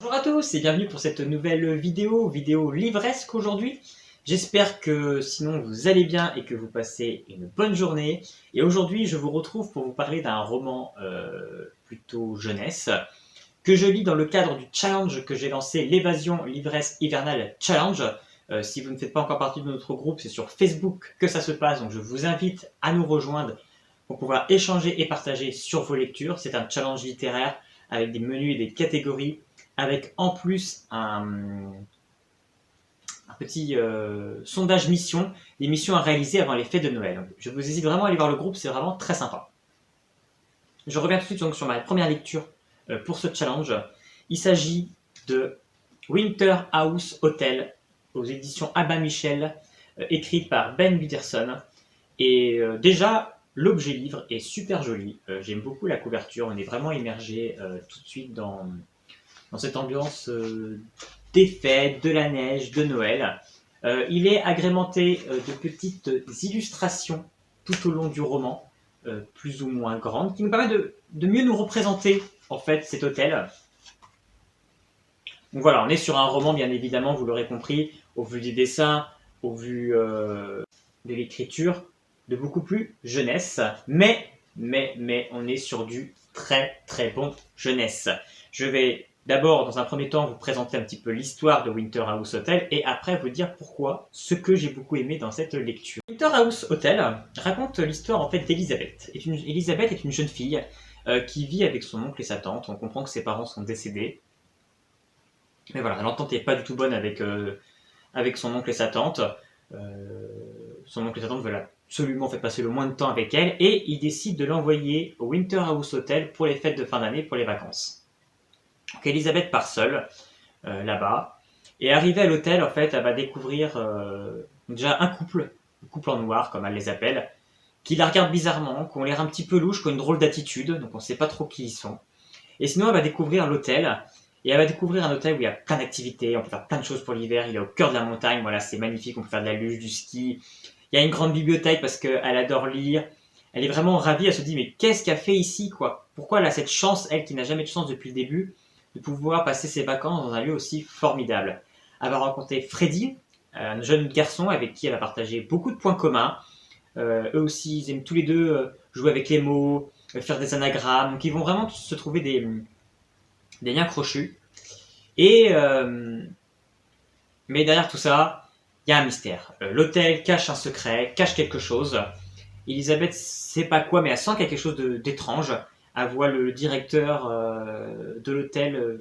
Bonjour à tous et bienvenue pour cette nouvelle vidéo livresque aujourd'hui. J'espère que sinon vous allez bien et que vous passez une bonne journée. Et aujourd'hui je vous retrouve pour vous parler d'un roman plutôt jeunesse que je lis dans le cadre du challenge que j'ai lancé, l'évasion livresque hivernale challenge. Si vous ne faites pas encore partie de notre groupe, c'est sur Facebook que ça se passe, donc je vous invite à nous rejoindre pour pouvoir échanger et partager sur vos lectures. C'est un challenge littéraire avec des menus et des catégories, avec en plus un petit sondage mission, des missions à réaliser avant les fêtes de Noël. Donc, je vous hésite vraiment à aller voir le groupe, c'est vraiment très sympa. Je reviens tout de suite donc, sur ma première lecture pour ce challenge. Il s'agit de Winter House Hotel aux éditions Albin Michel, écrite par Ben Peterson. Et déjà, l'objet livre est super joli. J'aime beaucoup la couverture. On est vraiment immergé tout de suite dans cette ambiance des fêtes, de la neige, de Noël. Il est agrémenté de petites illustrations tout au long du roman, plus ou moins grandes, qui nous permettent de mieux nous représenter en fait cet hôtel. Donc voilà, on est sur un roman, bien évidemment, vous l'aurez compris, au vu des dessins, au vu de l'écriture, de beaucoup plus jeunesse, mais on est sur du très très bon jeunesse. Je vais d'abord, dans un premier temps, vous présenter un petit peu l'histoire de Winter House Hotel et après vous dire pourquoi, ce que j'ai beaucoup aimé dans cette lecture. Winter House Hotel raconte l'histoire en fait d'Elisabeth. Elisabeth est une jeune fille qui vit avec son oncle et sa tante. On comprend que ses parents sont décédés. Mais voilà, l'entente n'est pas du tout bonne avec son oncle et sa tante. Son oncle et sa tante veulent absolument faire passer le moins de temps avec elle et il décide de l'envoyer au Winter House Hotel pour les fêtes de fin d'année, pour les vacances. Donc Elisabeth part seule là-bas et arrivée à l'hôtel, en fait, elle va découvrir déjà un couple en noir comme elle les appelle, qui la regarde bizarrement, qui ont l'air un petit peu louches, qui ont une drôle d'attitude, donc on ne sait pas trop qui ils sont. Et sinon, elle va découvrir l'hôtel. Et elle va découvrir un hôtel où il y a plein d'activités, on peut faire plein de choses pour l'hiver, il est au cœur de la montagne, voilà, c'est magnifique, on peut faire de la luge, du ski. Il y a une grande bibliothèque parce qu'elle adore lire. Elle est vraiment ravie, elle se dit mais qu'est-ce qu'elle fait ici quoi? Pourquoi elle a cette chance, elle qui n'a jamais de chance depuis le début, de pouvoir passer ses vacances dans un lieu aussi formidable. Elle va rencontrer Freddy, un jeune garçon avec qui elle va partager beaucoup de points communs. Eux aussi, ils aiment tous les deux jouer avec les mots, faire des anagrammes, donc ils vont vraiment se trouver des liens crochus. Et mais derrière tout ça, il y a un mystère. L'hôtel cache un secret, cache quelque chose. Elisabeth sait pas quoi, mais elle sent quelque chose d'étrange. Elle voit le directeur de l'hôtel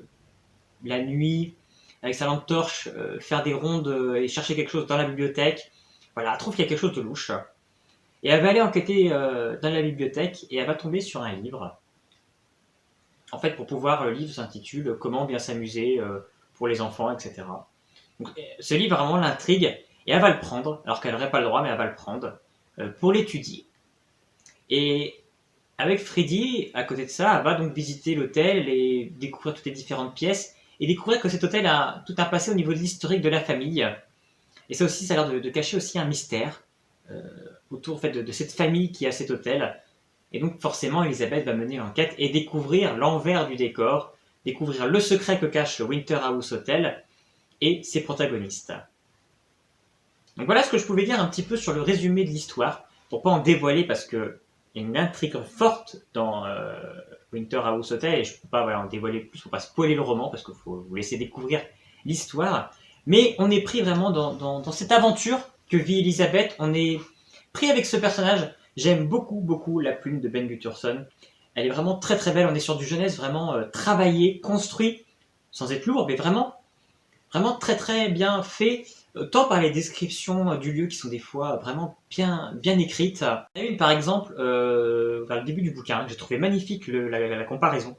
la nuit, avec sa lampe torche, faire des rondes et chercher quelque chose dans la bibliothèque. Voilà, elle trouve qu'il y a quelque chose de louche. Et elle va aller enquêter dans la bibliothèque et elle va tomber sur un livre. En fait, pour pouvoir, le livre s'intitule Comment bien s'amuser pour les enfants, etc. Donc, ce livre vraiment l'intrigue et elle va le prendre, alors qu'elle n'aurait pas le droit, mais elle va le prendre pour l'étudier. Et avec Freddy, à côté de ça, elle va donc visiter l'hôtel et découvrir toutes les différentes pièces et découvrir que cet hôtel a tout un passé au niveau de l'historique de la famille. Et ça aussi, ça a l'air de cacher aussi un mystère autour en fait, de cette famille qui a cet hôtel. Et donc forcément, Elisabeth va mener l'enquête et découvrir l'envers du décor, découvrir le secret que cache le Winter House Hotel et ses protagonistes. Donc voilà ce que je pouvais dire un petit peu sur le résumé de l'histoire, pour pas en dévoiler parce que il y a une intrigue forte dans Winter House Hotel et je peux pas en dévoiler plus, faut pas spoiler le roman parce qu'il faut vous laisser découvrir l'histoire. Mais on est pris vraiment dans cette aventure que vit Elisabeth, on est pris avec ce personnage. J'aime beaucoup la plume de Ben Peterson. Elle est vraiment très très belle, on est sur du jeunesse vraiment travaillé, construit, sans être lourd, mais vraiment très très bien fait, tant par les descriptions du lieu qui sont des fois vraiment bien écrites. Il y en a une par exemple, vers le début du bouquin, que j'ai trouvé magnifique la comparaison.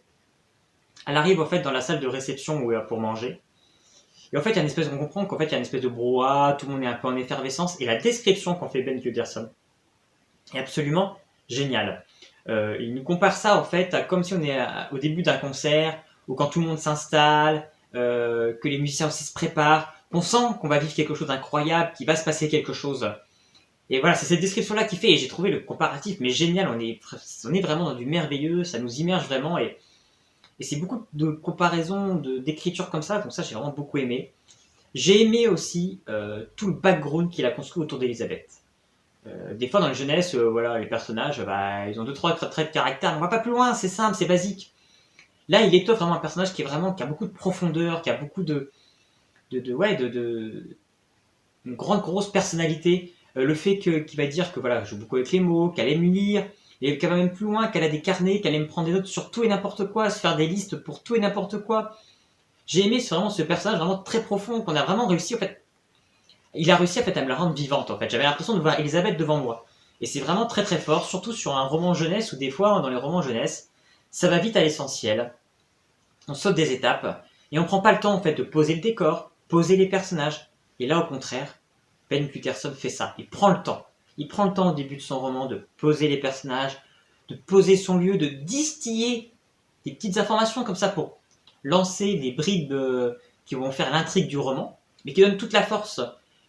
Elle arrive en fait dans la salle de réception où pour manger. Et en fait, on comprend qu'en fait, il y a une espèce de brouhaha, tout le monde est un peu en effervescence, et la description qu'en fait Ben Peterson est absolument géniale. Il nous compare ça en fait à comme si on est au début d'un concert, ou quand tout le monde s'installe, que les musiciens aussi se préparent, qu'on sent qu'on va vivre quelque chose d'incroyable, qu'il va se passer quelque chose. Et voilà, c'est cette description-là qui fait, et j'ai trouvé le comparatif mais génial, on est vraiment dans du merveilleux, ça nous immerge vraiment, et Et c'est beaucoup de comparaisons, d'écriture comme ça, donc ça j'ai vraiment beaucoup aimé. J'ai aimé aussi tout le background qu'il a construit autour d'Elisabeth. Des fois dans les jeunesses, voilà, les personnages, bah, ils ont 2-3 traits de caractère, mais on va pas plus loin, c'est simple, c'est basique. Là, il étoffe vraiment un personnage qui a beaucoup de profondeur, qui a beaucoup une grande grosse personnalité. Le fait qu'il va dire que voilà, je joue beaucoup avec les mots, qu'elle aime lire, et qu'elle va même plus loin, qu'elle a des carnets, qu'elle aime prendre des notes sur tout et n'importe quoi, se faire des listes pour tout et n'importe quoi. J'ai aimé vraiment ce personnage vraiment très profond qu'on a vraiment réussi en fait. Il a réussi en fait à me la rendre vivante en fait. J'avais l'impression de voir Elisabeth devant moi. Et c'est vraiment très très fort, surtout sur un roman jeunesse où des fois dans les romans jeunesse, ça va vite à l'essentiel. On saute des étapes et on prend pas le temps en fait de poser le décor, poser les personnages. Et là au contraire, Ben Peterson fait ça. Il prend le temps. Il prend le temps au début de son roman de poser les personnages, de poser son lieu, de distiller des petites informations comme ça pour lancer des bribes qui vont faire l'intrigue du roman, mais qui donnent toute la force.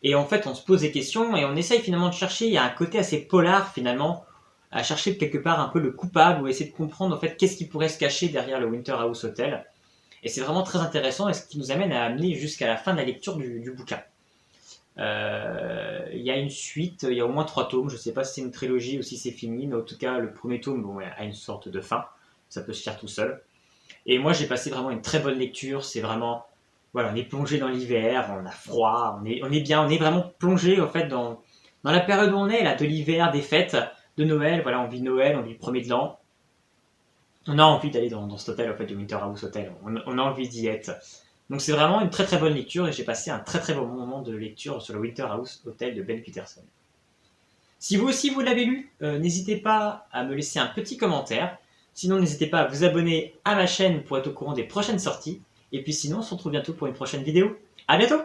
Et en fait, on se pose des questions et on essaye finalement de chercher. Il y a un côté assez polar finalement, à chercher quelque part un peu le coupable ou essayer de comprendre en fait qu'est-ce qui pourrait se cacher derrière le Winter House Hotel. Et c'est vraiment très intéressant et ce qui nous amène à amener jusqu'à la fin de la lecture du bouquin. Il y a une suite, il y a au moins 3 tomes, je ne sais pas si c'est une trilogie ou si c'est fini, mais en tout cas le premier tome bon, a une sorte de fin, ça peut se faire tout seul. Et moi j'ai passé vraiment une très bonne lecture, c'est vraiment, voilà, on est plongé dans l'hiver, on a froid, on est bien, on est vraiment plongé en fait dans la période où on est, là, de l'hiver, des fêtes, de Noël, voilà, on vit Noël, on vit le premier de l'an, on a envie d'aller dans cet hôtel, en fait, du Winter House Hotel, on a envie d'y être. Donc c'est vraiment une très très bonne lecture et j'ai passé un très très bon moment de lecture sur le Winter House Hotel de Ben Peterson. Si vous aussi vous l'avez lu, n'hésitez pas à me laisser un petit commentaire. Sinon n'hésitez pas à vous abonner à ma chaîne pour être au courant des prochaines sorties. Et puis sinon on se retrouve bientôt pour une prochaine vidéo. À bientôt!